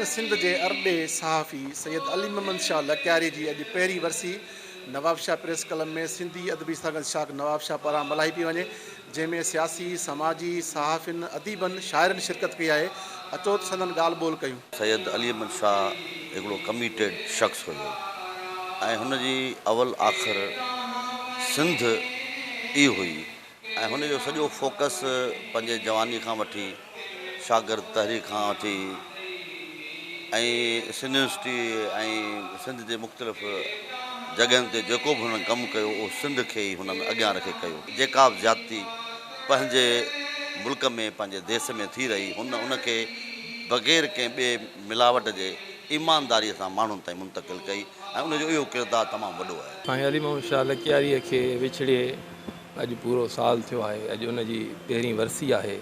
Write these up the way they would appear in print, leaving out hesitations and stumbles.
नाज़रीन, सिंध के अरबे सहाफ़ी सैयद अली मोहम्मद शाह लक्यारी की अॼु पहिरीं वरसी नवाब शाह प्रेस क्लब में सिंधी अदबी सागत शाख नवाब शाह पारां मल्हाई पई वञे, जंहिंमें सियासी समाजी सहाफ़िन अदीबन शाइरनि शिरकत कई आहे। अचो त संदन ॻाल्हि ॿोल कयूं। सैयद अली मोहम्मद शाह हिकिड़ो कमिटेड शख़्स हुयो ऐं हुनजी अवल आख़िर सिंध ई हुई ऐं हुनजो सॼो फोकस पंहिंजे जवानी खां वठी शागिर्द तहरीक खां वठी ऐं सिंध यूनिवर्सिटी ऐं सिंध जे मुख़्तलिफ़ जॻहियुनि ते जेको बि हुननि कमु कयो उहो सिंध खे ई हुननि अॻियां रखे कयो। जेका बि ज़्यादती पंहिंजे मुल्क में पंहिंजे देश में थी रही उनखे बग़ैर कंहिं ॿिए मिलावट जे ईमानदारीअ सां माण्हुनि ताईं मुंतक़िल कई ऐं उनजो इहो किरदारु तमामु वॾो आहे। साईं अली मोहम्मद शाह लक्यारीअ खे विछड़े अॼु पूरो साल थियो आहे। अॼु उनजी पहिरीं वरसी आहे,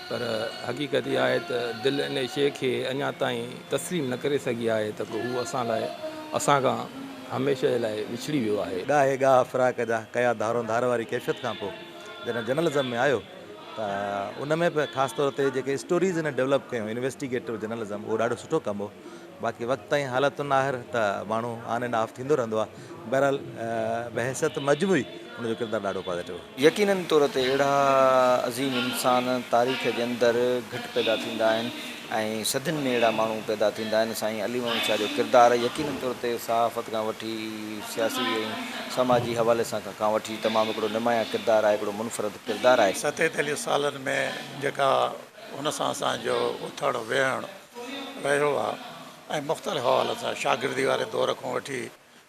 पर हक़ीक़त इहा आहे त दिलि इन शइ खे अञा ताईं तस्लीम न करे सघी आहे त हू असां खां हमेशह जे लाइ विछड़ी वियो आहे। गाहे गा फ़िराक जा कया धारो धार वारी कैफ़ियत खां पोइ जॾहिं जर्नलिज़म में आयो त उन में बि ख़ासि तौर ते जेके स्टोरीज़ हिन डेवलप कयूं, इन्वेस्टिगेटिव जर्नलिज़म, उहो ॾाढो सुठो कमु हो। बाक़ी वक़्त ऐं हालतुनि आहर त माण्हू आन एंड ऑफ थींदो रहंदो आहे। बहरहाल बहसियत मजमूई उनजो किरदारु ॾाढो पॉज़िटिव हो। यकीनन तौर ते अहिड़ा अज़ीम इंसान तारीख़ जे अंदरि घटि पैदा थींदा आहिनि ऐं सदियुनि में अहिड़ा माण्हू पैदा थींदा आहिनि। साईं अली मोहम्मद शाह जो किरदारु यकीनन तौर ते सहाफ़त खां वठी सियासी ऐं समाजी हवाले सां खां वठी तमामु हिकिड़ो नुमाया किरदारु आहे, हिकिड़ो मुनफ़रद किरदारु आहे। 47 सालनि में जेका हुन सां असांजो उथण वेहण रहियो आहे ऐं मुख़्तलिफ़ हवाले सां शागिर्दी वारे दौर खां वठी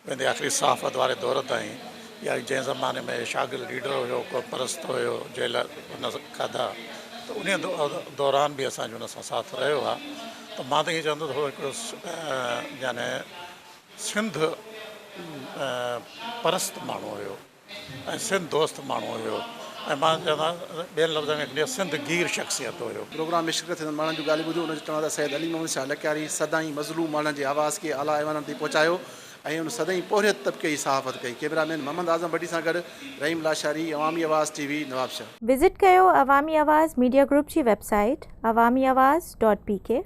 वेंदे आख़िरी सहाफ़त वारे दौर ताईं, या जंहिं ज़माने में शागिर्द लीडर हुयो, को परस्त हुयो, जेल हुन खाधा, त उन दौरान बि असांजो हुन सां साथ रहियो आहे। त मां त ईअं चवंदो त उहो हिकिड़ो याने सिंध परस्त माण्हू हुयो ऐं सिंध दोस्त माण्हू हुयो ऐं मां चवंदा ॿियनि लफ़्ज़नि में हिकिड़ी सिंध गीर शख़्सियत हुयो। प्रोग्राम में शिरकत थियण माण्हुनि जूं ॻाल्हियूं ॿुधियूं। उन चवण त सैयद अली मोहम्मद शाह लक्यारी सदाईं मज़लूम माण्हुनि जे आवाज़ खे आला ऐवाननि ते पहुचायो ऐं उन सदाईं पोरियत तबिके जी सहाफ़त कई। कैमरामैन मोहम्मद आज़म भट्टी सां गॾु रहीम लाशारी, अवामी आवाज़ TV, नवाबशाह। विज़िट कयो अवामी आवाज़ मीडिया ग्रुप जी वेबसाइट awamiawaz.pk।